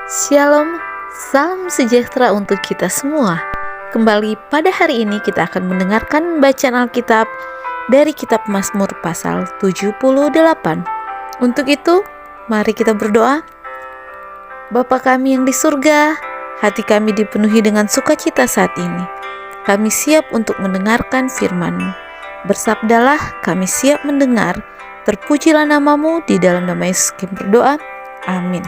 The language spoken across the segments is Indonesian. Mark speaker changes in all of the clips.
Speaker 1: Shalom, salam sejahtera untuk kita semua. Kembali pada hari ini kita akan mendengarkan bacaan Alkitab dari kitab Mazmur pasal 78. Untuk itu, mari kita berdoa. Bapa kami yang di surga, hati kami dipenuhi dengan sukacita saat ini. Kami siap untuk mendengarkan firman-Mu. Bersabdalah, kami siap mendengar. Terpujilah nama-Mu, di dalam nama Yesus kami berdoa. Amin.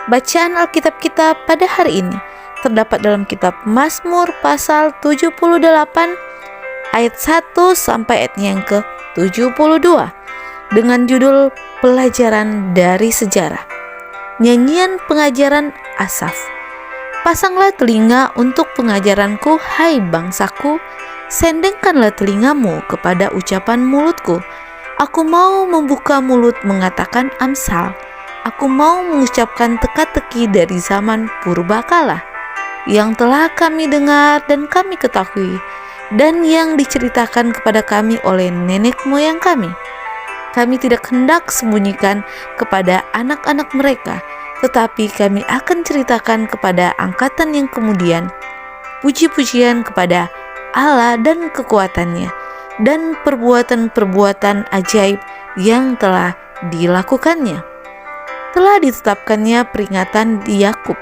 Speaker 1: Bacaan Alkitab kita pada hari ini terdapat dalam kitab Mazmur pasal 78 ayat 1 sampai ayat yang ke-72 dengan judul Pelajaran dari Sejarah. Nyanyian pengajaran Asaf. Pasanglah telinga untuk pengajaranku, hai bangsaku, sendengkanlah telingamu kepada ucapan mulutku. Aku mau membuka mulut mengatakan amsal. Aku mau mengucapkan teka-teki dari zaman purbakala yang telah kami dengar dan kami ketahui, dan yang diceritakan kepada kami oleh nenek moyang kami. Kami tidak hendak sembunyikan kepada anak-anak mereka, tetapi kami akan ceritakan kepada angkatan yang kemudian puji-pujian kepada Allah dan kekuatannya, dan perbuatan-perbuatan ajaib yang telah dilakukannya. Telah ditetapkannya peringatan di Yakub,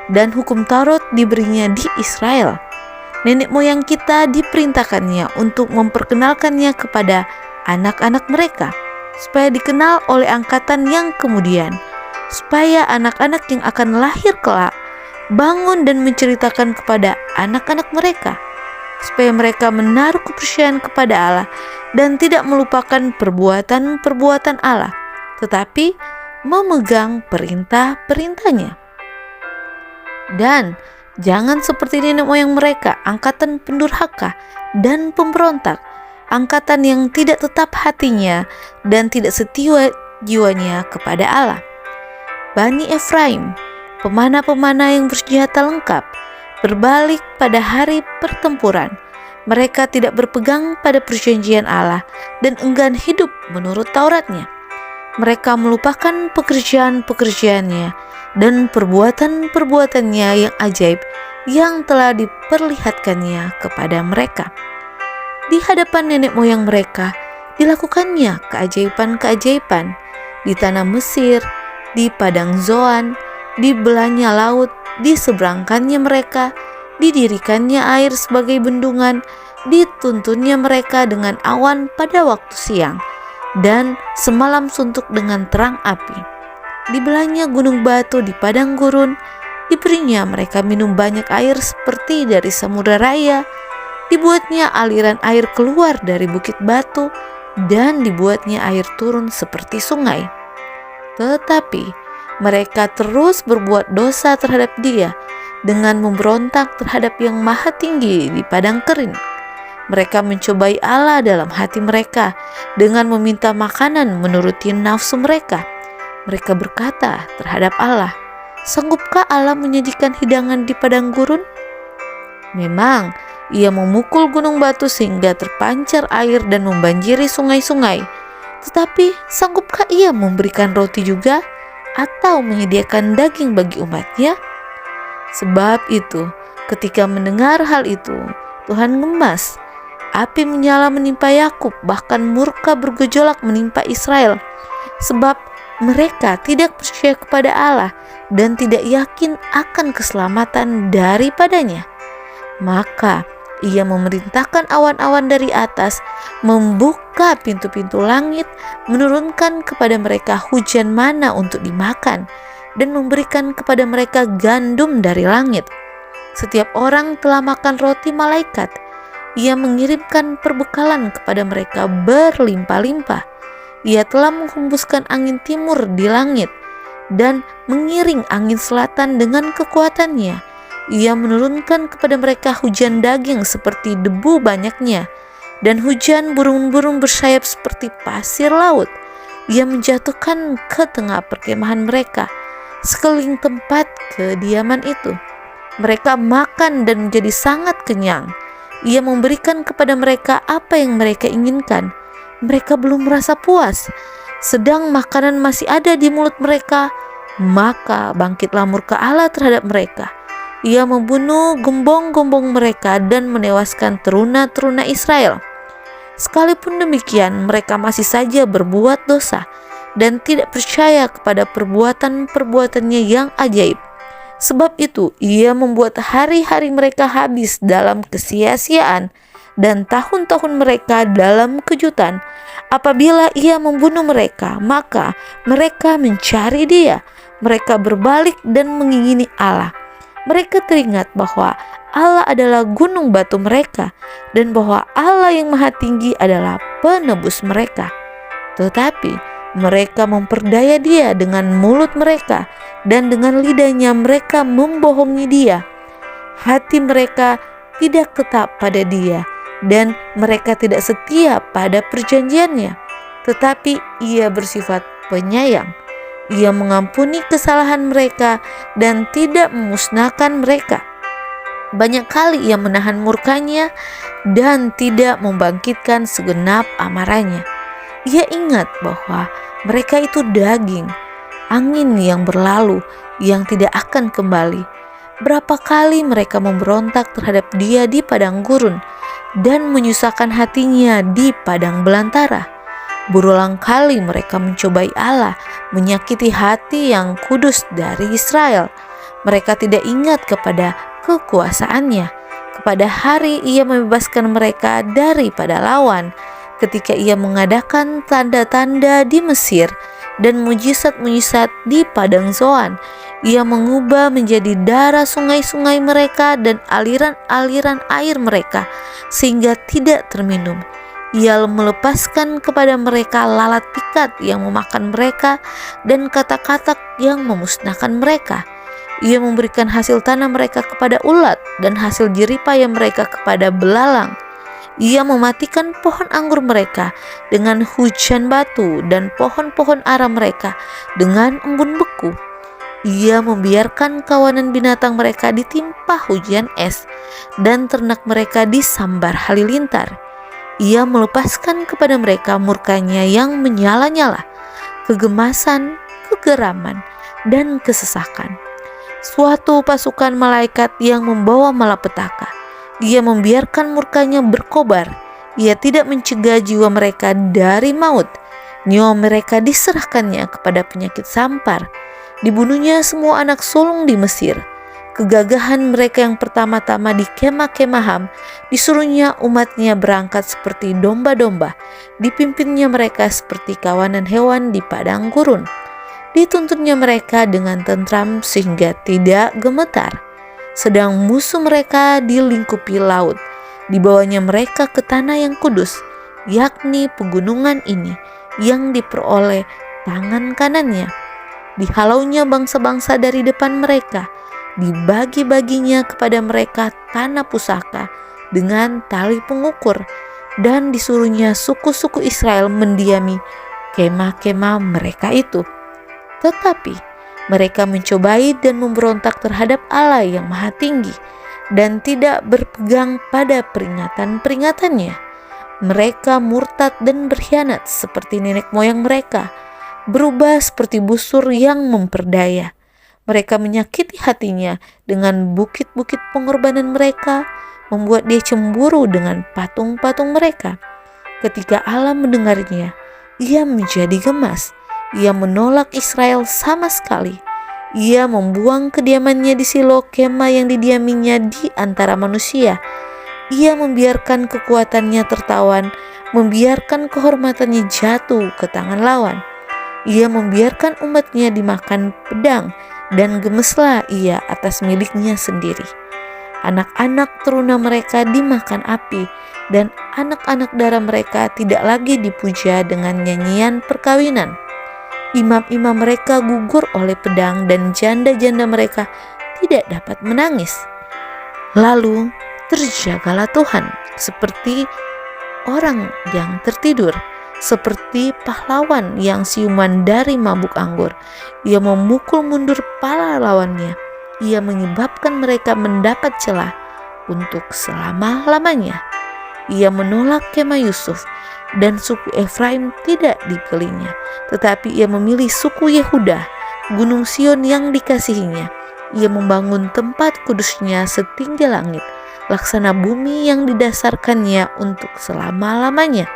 Speaker 1: dan hukum Taurat diberinya di Israel. Nenek moyang kita diperintahkannya untuk memperkenalkannya kepada anak-anak mereka, supaya dikenal oleh angkatan yang kemudian, supaya anak-anak yang akan lahir kelak bangun dan menceritakan kepada anak-anak mereka, supaya mereka menaruh kepercayaan kepada Allah dan tidak melupakan perbuatan-perbuatan Allah, tetapi memegang perintah-perintahnya. Dan jangan seperti nenek moyang mereka, angkatan pendurhaka dan pemberontak, angkatan yang tidak tetap hatinya dan tidak setia jiwanya kepada Allah. Bani Efraim, pemana-pemana yang bersenjata lengkap, berbalik pada hari pertempuran. Mereka tidak berpegang pada perjanjian Allah dan enggan hidup menurut Tauratnya. Mereka melupakan pekerjaan-pekerjaannya dan perbuatan-perbuatannya yang ajaib yang telah diperlihatkannya kepada mereka. Di hadapan nenek moyang mereka dilakukannya keajaiban-keajaiban di tanah Mesir, di padang Zoan, di belahnya laut, diseberangkannya mereka, didirikannya air sebagai bendungan, dituntunnya mereka dengan awan pada waktu siang, dan semalam suntuk dengan terang api. Dibelahnya gunung batu di padang gurun, diberinya mereka minum banyak air seperti dari samudera raya, dibuatnya aliran air keluar dari bukit batu, dan dibuatnya air turun seperti sungai. Tetapi mereka terus berbuat dosa terhadap Dia dengan memberontak terhadap Yang Maha Tinggi di padang kering. Mereka mencobai Allah dalam hati mereka dengan meminta makanan menuruti nafsu mereka. Mereka berkata terhadap Allah, "Sanggupkah Allah menyajikan hidangan di padang gurun?" Memang Ia memukul gunung batu sehingga terpancar air dan membanjiri sungai-sungai. Tetapi sanggupkah Ia memberikan roti juga atau menyediakan daging bagi umat-Nya? Sebab itu, ketika mendengar hal itu, Tuhan gemas. Api menyala menimpa Yakub, bahkan murka bergejolak menimpa Israel, sebab mereka tidak percaya kepada Allah dan tidak yakin akan keselamatan daripadanya. Maka Ia memerintahkan awan-awan dari atas, membuka pintu-pintu langit, menurunkan kepada mereka hujan mana untuk dimakan, dan memberikan kepada mereka gandum dari langit. Setiap orang telah makan roti malaikat. Ia mengirimkan perbekalan kepada mereka berlimpah-limpah. Ia telah menghembuskan angin timur di langit dan mengiring angin selatan dengan kekuatannya. Ia menurunkan kepada mereka hujan daging seperti debu banyaknya, dan hujan burung-burung bersayap seperti pasir laut. Ia menjatuhkan ke tengah perkemahan mereka, sekeliling tempat kediaman itu. Mereka makan dan menjadi sangat kenyang. Ia memberikan kepada mereka apa yang mereka inginkan. Mereka belum merasa puas. Sedang makanan masih ada di mulut mereka, Maka bangkitlah murka Allah terhadap mereka. Ia membunuh gombong-gombong mereka dan menewaskan teruna-teruna Israel. Sekalipun demikian, mereka masih saja berbuat dosa dan tidak percaya kepada perbuatan-perbuatannya yang ajaib. Sebab itu, ia membuat hari-hari mereka habis dalam kesia-siaan dan tahun-tahun mereka dalam kejutan. Apabila ia membunuh mereka, maka mereka mencari dia. Mereka berbalik dan mengingini Allah. Mereka teringat bahwa Allah adalah gunung batu mereka dan bahwa Allah yang Maha Tinggi adalah penebus mereka. Tetapi mereka memperdaya dia dengan mulut mereka dan dengan lidahnya mereka membohongi dia. Hati mereka tidak tetap pada dia dan mereka tidak setia pada perjanjiannya. Tetapi ia bersifat penyayang. Ia mengampuni kesalahan mereka dan tidak memusnahkan mereka. Banyak kali ia menahan murkanya dan tidak membangkitkan segenap amarahnya. Ia ingat bahwa mereka itu daging, angin yang berlalu, yang tidak akan kembali. Berapa kali mereka memberontak terhadap dia di padang gurun dan menyusahkan hatinya di padang belantara. Berulang kali mereka mencobai Allah, menyakiti hati yang kudus dari Israel. Mereka tidak ingat kepada kekuasaannya, kepada hari ia membebaskan mereka daripada lawan, ketika ia mengadakan tanda-tanda di Mesir dan mujizat-mujizat di padang Zoan. Ia mengubah menjadi darah sungai-sungai mereka dan aliran-aliran air mereka, sehingga tidak terminum. Ia melepaskan kepada mereka lalat pikat yang memakan mereka dan katak-katak yang memusnahkan mereka. Ia memberikan hasil tanah mereka kepada ulat dan hasil jeripaya mereka kepada belalang. Ia mematikan pohon anggur mereka dengan hujan batu dan pohon-pohon ara mereka dengan embun beku. Ia membiarkan kawanan binatang mereka ditimpa hujan es dan ternak mereka disambar halilintar. Ia melepaskan kepada mereka murkanya yang menyala-nyala, kegemasan, kegeraman, dan kesesakan. Suatu pasukan malaikat yang membawa malapetaka. Ia membiarkan murkanya berkobar. Ia tidak mencegah jiwa mereka dari maut. Nyawa mereka diserahkannya kepada penyakit sampar. Dibunuhnya semua anak sulung di Mesir. Kegagahan mereka yang pertama-tama di kemah-kemah Ham, disuruhnya umatnya berangkat seperti domba-domba, dipimpinnya mereka seperti kawanan hewan di padang gurun. Dituntutnya mereka dengan tentram sehingga tidak gemetar. Sedang musuh mereka dilingkupi laut, dibawanya mereka ke tanah yang kudus, yakni pegunungan ini yang diperoleh tangan kanannya. Dihalaunya bangsa-bangsa dari depan mereka, dibagi-baginya kepada mereka tanah pusaka dengan tali pengukur, dan disuruhnya suku-suku Israel mendiami kemah-kemah mereka itu. Tetapi mereka mencobai dan memberontak terhadap Allah yang Maha Tinggi dan tidak berpegang pada peringatan-peringatannya. Mereka murtad dan berkhianat seperti nenek moyang mereka, berubah seperti busur yang memperdaya. Mereka menyakiti hatinya dengan bukit-bukit pengorbanan mereka, membuat dia cemburu dengan patung-patung mereka. Ketika Allah mendengarnya, ia menjadi gemas. Ia menolak Israel sama sekali. Ia membuang kediamannya di Silo, kemah yang didiaminya di antara manusia. Ia membiarkan kekuatannya tertawan, membiarkan kehormatannya jatuh ke tangan lawan. Ia membiarkan umatnya dimakan pedang, dan gemeslah ia atas miliknya sendiri. Anak-anak teruna mereka dimakan api, dan anak-anak darah mereka tidak lagi dipuja dengan nyanyian perkawinan. Imam-imam mereka gugur oleh pedang, dan janda-janda mereka tidak dapat menangis. Lalu terjagalah Tuhan seperti orang yang tertidur, seperti pahlawan yang siuman dari mabuk anggur. Ia memukul mundur para lawannya. Ia menyebabkan mereka mendapat celah untuk selama-lamanya. Ia menolak kemah Yusuf, dan suku Efraim tidak dipilihnya, tetapi ia memilih suku Yehuda Gunung Sion yang dikasihinya. Ia membangun tempat kudusnya setinggi langit, laksana bumi yang didasarkannya untuk selama-lamanya.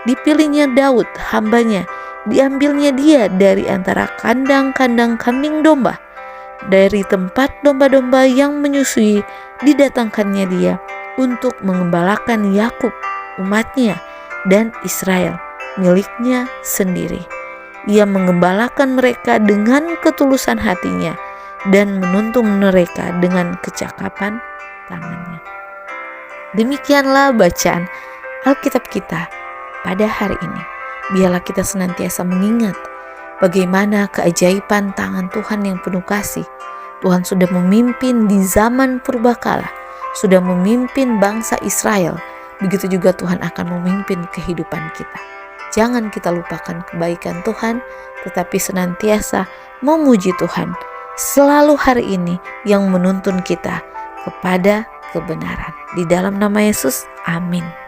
Speaker 1: Dipilihnya Daud hambanya, diambilnya dia dari antara kandang-kandang kambing domba. Dari tempat domba-domba yang menyusui didatangkannya dia untuk mengembalakan Yakub, umatnya, dan Israel, miliknya sendiri. Ia mengembalakan mereka dengan ketulusan hatinya dan menuntun mereka dengan kecakapan tangannya. Demikianlah bacaan Alkitab kita pada hari ini. Biarlah kita senantiasa mengingat bagaimana keajaiban tangan Tuhan yang penuh kasih. Tuhan sudah memimpin di zaman purbakala, sudah memimpin bangsa Israel. Begitu juga Tuhan akan memimpin kehidupan kita. Jangan kita lupakan kebaikan Tuhan, tetapi senantiasa memuji Tuhan selalu hari ini yang menuntun kita kepada kebenaran. Di dalam nama Yesus, amin.